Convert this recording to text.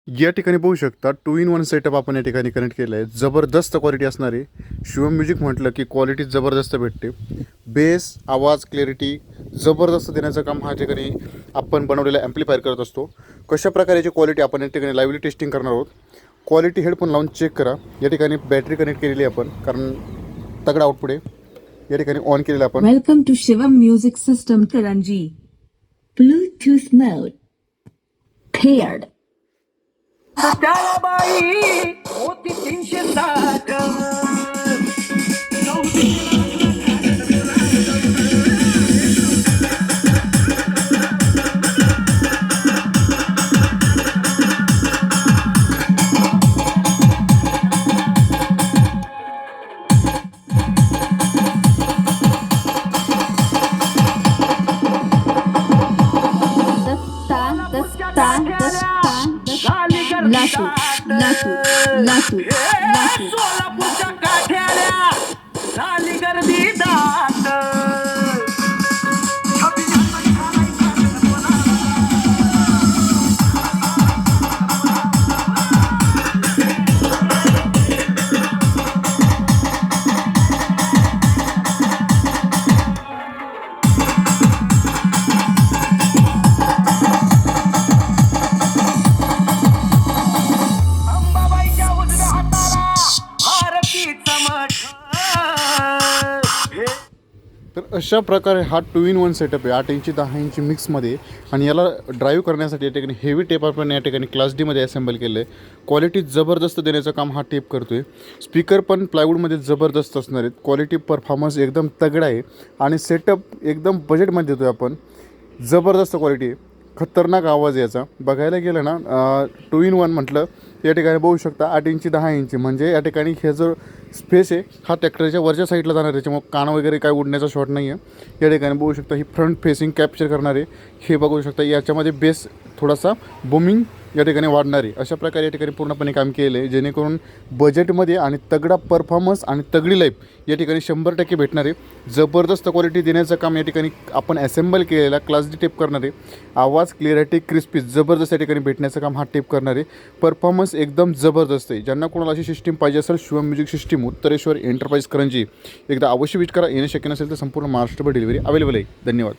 या ठिकाणी बघू शकता 2 in 1 सेटअप आपण या ठिकाणी कनेक्ट केलं आहे. जबरदस्त क्वालिटी असणार आहे. शिवम म्युझिक म्हटलं की क्वालिटी जबरदस्त भेटते. बेस, आवाज, क्लॅरिटी जबरदस्त देण्याचं काम हा ठिकाणी आपण बनवलेला ॲम्प्लिफायर करत असतो. कशा प्रकारची क्वालिटी आपण या ठिकाणी लाईव्हली टेस्टिंग करणार आहोत. क्वालिटी हेडफोन लावून चेक करा. या ठिकाणी बॅटरी कनेक्ट केलेली आहे आपण, कारण तगडा आउटपुट आहे. या ठिकाणी ऑन केलेलं आपण. Welcome to Shivam Music System Karanji. Bluetooth mode. Paired. त्याला बाई होती 360. सोलापूरच्या काठ्याला झाली गर्दी दाट. अंबाबाईच्या उजव्या हाताला भारतीचा मठ. तर अशा प्रकारे हा 2 in 1 सेटअप आहे. 8 इंची 10 इंची मिक्समध्ये, आणि याला ड्राईव्ह करण्यासाठी या ठिकाणी हेवी टेप आपण या ठिकाणी क्लास डीमध्ये असेंबल केलं आहे. क्वालिटी जबरदस्त देण्याचं काम हा टेप करतो आहे. स्पीकर पण प्लायवूडमध्ये जबरदस्त असणार आहेत. क्वालिटी परफॉर्मन्स एकदम तगडा आहे आणि सेटअप एकदम बजेटमध्ये देतो आहे आपण. जबरदस्त क्वालिटी आहे. खतरनाक आवाज याचा. बघायला गेलं ना 2 in 1 म्हटलं या ठिकाणी बघू शकता 8 इंची 10 इंची, म्हणजे या ठिकाणी हे जो स्पेस आहे हा ट्रॅक्टरच्या वरच्या साईडला जाणार आहे, त्याच्यामुळे कान वगैरे काय उडण्याचा शॉट नाही आहे. या ठिकाणी बघू शकता ही फ्रंट फेसिंग कॅप्चर करणार आहे. हे बघू शकता याच्यामध्ये बेस थोडासा बुमिंग या ठिकाणी वाढणार आहे. अशा प्रकारे या ठिकाणी पूर्णपणे काम केलं आहे, जेणेकरून बजेटमध्ये आणि तगडा परफॉर्मन्स आणि तगडी लाईफ या ठिकाणी 100% भेटणार आहे. जबरदस्त क्वालिटी देण्याचं काम या ठिकाणी आपण असेंबल केलेला क्लास डी टेप करणार आहे. आवाज, क्लिअरिटी, क्रिस्पी जबरदस्त या ठिकाणी भेटण्याचं काम हा टेप करणार आहे. परफॉर्मन्स एकदम जबरदस्त आहे. ज्यांना कोणाला अशी सिस्टीम पाहिजे असेल, Shivam music system, Uttareshwar enterprise Karanji, एकदा अवश्य विजिट करा. येणं शक्य नसेल तर संपूर्ण महाराष्ट्रभर डिलिव्हरी अवेलेबल आहे. धन्यवाद.